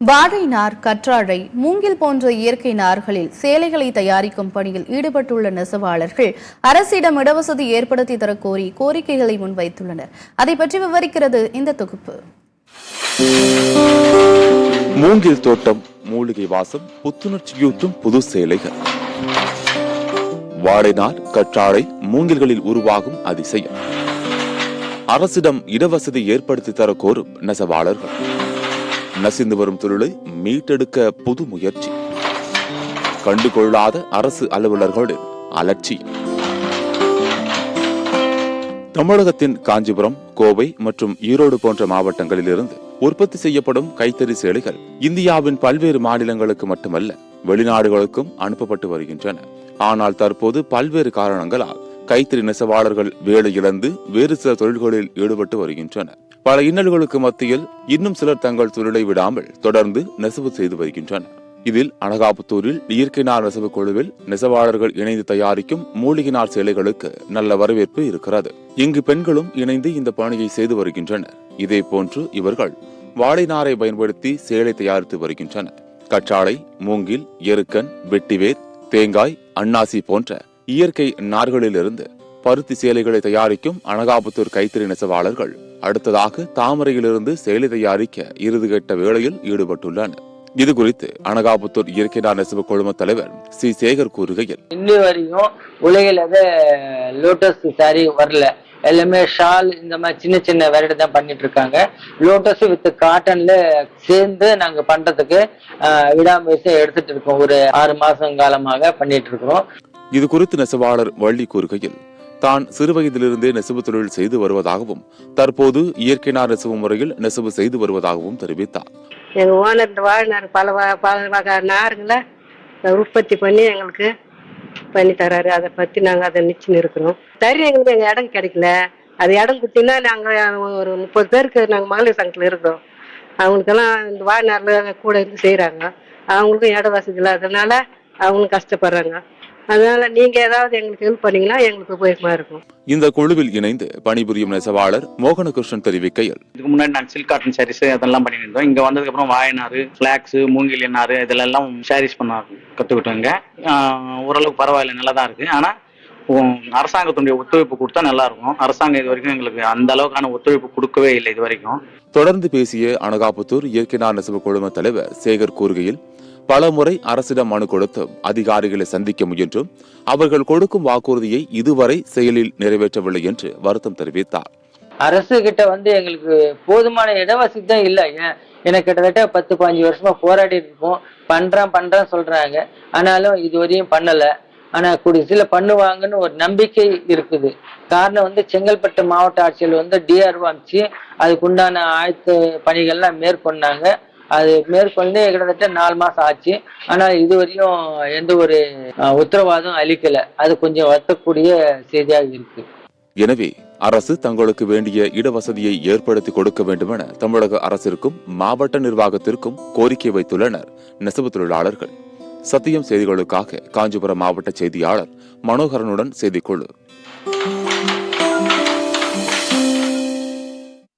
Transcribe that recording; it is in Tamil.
வாழை நார், கற்றாழை, மூங்கில் போன்ற இயற்கை நார்களில் சேலைகளை தயாரிக்கும் பணியில் ஈடுபட்டுள்ள நெசவாளர்கள் அரசிடம் இடவசதி ஏற்படுத்தி தரக்கோரி கோரிக்கைகளை முன்வைத்துள்ளனர். அதை பற்றி விவரிக்கிறது இந்த தொகுப்பு. மூங்கில் தோட்டம், மூலிகை வாசம், புத்துணர்ச்சியூட்டும் புது சேலைகள். வாழை நார், கற்றாழை, மூங்கில்களில் உருவாகும் அதிசயம். அரசிடம் இடவசதி ஏற்படுத்தி தர கோரும் நெசவாளர்கள். நசிந்து வரும் தொழிலை மீட்டெடுக்க புது முயற்சி. கண்டுகொள்ளாத அரசு அலுவலர்களின் அலட்சியம். தமிழகத்தின் காஞ்சிபுரம், கோவை மற்றும் ஈரோடு போன்ற மாவட்டங்களிலிருந்து உற்பத்தி செய்யப்படும் கைத்தறி சேலைகள் இந்தியாவின் பல்வேறு மாநிலங்களுக்கு மட்டுமல்ல, வெளிநாடுகளுக்கும் அனுப்பப்பட்டு வருகின்றன. ஆனால் தற்போது பல்வேறு காரணங்களால் கைத்தறி நெசவாளர்கள் வேலை இழந்து வேறு சில தொழில்களில் ஈடுபட்டு வருகின்றனர். பல இன்னல்களுக்கு மத்தியில் இன்னும் சிலர் தங்கள் தொழிலை விடாமல் தொடர்ந்து நெசவு செய்து வருகின்றனர். இதில் அனகாபுத்தூரில் இயற்கை நார் நெசவு குழுவில் நெசவாளர்கள் இணைந்து தயாரிக்கும் மூலிகை நார் சேலைகளுக்கு நல்ல வரவேற்பு இருக்கிறது. இங்கு பெண்களும் இணைந்து இந்த பணியை செய்து வருகின்றனர். இதே போன்று இவர்கள் வாழை நாரை பயன்படுத்தி சேலை தயாரித்து வருகின்றனர். கற்றாழை, மூங்கில், எருக்கன், வெட்டிவேர், தேங்காய், அன்னாசி போன்ற இயற்கை நார்களிலிருந்து பருத்தி சேலைகளை தயாரிக்கும் அனகாபுத்தூர் கைத்தறி நெசவாளர்கள் அடுத்ததாக தாமரையிலிருந்து சேலை தயாரிக்க இறுதிக்கட்ட வேளையில் ஈடுபட்டுள்ளனர். இது குறித்து அனகாபுத்தூர் இயற்கை நார் நெசவு குழும தலைவர் சி சேகர் கூறுகையில், இன்னி வரையும் உலகில் லோட்டஸ் சாரி வரல. எல்லாமே ஷால் இந்த மாதிரி சின்ன சின்ன வெரைட்டி தான் பண்ணிட்டு இருக்காங்க. லோட்டஸ் வித் காட்டன்ல சேர்ந்து நாங்க பண்றதுக்கு விடாமுயற்சி எடுத்துட்டு இருக்கோம். ஒரு 6 மாசம் காலமாக பண்ணிட்டு இருக்கிறோம். இது குறித்து நெசவாளர் வள்ளி கூறுகையில், தான் சிறு வயதிலிருந்தே நெசவு தொழில் செய்து வருவதாகவும் தற்போது இயற்கை நார் நெசவு முறையில் நெசவு செய்து வருவதாகவும் தெரிவித்தார். எங்க ஓனர் வாழ்நார் பல வகை நாருங்களை உற்பத்தி பண்ணி எங்களுக்கு பண்ணி தராரு. அதை பத்தி நாங்க அதை நிச்சயம் இருக்கிறோம். சரி, எங்களுக்கு எங்க இடம் கிடைக்கல. அது இடம் கொடுத்தீங்கன்னா நாங்க ஒரு 30 பேருக்கு நாங்க மகளிர் சங்கத்துல இருக்கிறோம். அவங்களுக்கெல்லாம் இந்த வாழ்நார்ல கூட இருந்து செய்யறாங்க. அவங்களுக்கும் இட வசதி இல்லாததுனால அவங்களும் கஷ்டப்படுறாங்க. அதனால நீங்க ஏதாவது எங்களுக்கு ஹெல்ப் பண்ணீங்கன்னா எங்களுக்கு உபயோகமா இருக்கும். இந்த குழுவில் இணைந்து பணிபுரியும் நெசவாளர் மோகனகிருஷ்ணன் தெரிவிக்கையில், இதுக்கு முன்னாடி நாங்கள் சில்க் காட்டன் சாரீஸ் அதெல்லாம் பண்ணிட்டு இருந்தோம். இங்க வந்ததுக்கு அப்புறம் வாழைநாறு, பிளாக்ஸ், மூங்கில் நாறு இதெல்லாம் சாரீஸ் பண்ண கத்துக்கிட்டோங்க. ஓரளவுக்கு பரவாயில்ல, நல்லா தான் இருக்கு. ஆனா அரசாங்கத்துடைய ஒத்துழைப்பு கொடுத்தா நல்லா இருக்கும். அரசாங்கம் இது வரைக்கும் எங்களுக்கு அந்த அளவுக்கான ஒத்துழைப்பு கொடுக்கவே இல்லை இது வரைக்கும். தொடர்ந்து பேசிய அனகாபுத்தூர் இயற்கை நார் நெசவு குழும தலைவர் சேகர் கூறுகையில், பல முறை அரசிடம் மனு கொடுத்து அதிகாரிகளை சந்திக்க முயன்றும் அவர்கள் கொடுக்கும் வாக்குறுதியை இதுவரை செயலில் நிறைவேற்றவில்லை என்று வருத்தம் தெரிவித்தார். அரசு கிட்ட எங்களுக்கு போதுமான இடவசதி தான் இல்லை. எனக்கு கிட்டத்தட்ட 10-15 வருஷமா போராடி இருப்போம். பண்றேன் சொல்றாங்க. ஆனாலும் இதுவரையும் பண்ணல. ஆனா குடிசில பண்ணுவாங்கன்னு ஒரு நம்பிக்கை இருக்குது. காரணம் செங்கல்பட்டு மாவட்ட ஆட்சியர் டிஆர்ஓ அமைச்சு அதுக்குண்டான ஆயத்த பணிகள்லாம் மேற்கொண்டாங்க. அது மேற்கொண்டு கிட்டத்தட்ட 4 மாசம் ஆச்சு. ஆனால் இதுவரையும் எந்த ஒரு உத்தரவாதம் அளிக்கல. அது கொஞ்சம் வருத்தக்கூடிய செய்தியாக இருக்கு. எனவே அரசு தங்களுக்கு வேண்டிய இடவசதியை ஏற்படுத்தி கொடுக்க வேண்டும் என தமிழக அரசிற்கும் மாவட்ட நிர்வாகத்திற்கும் கோரிக்கை வைத்துள்ளனர் நெசவு தொழிலாளர்கள். சத்தியம் செய்திகளுக்காக காஞ்சிபுரம் மாவட்ட செய்தியாளர் மனோகரனுடன் செய்திக்குழு.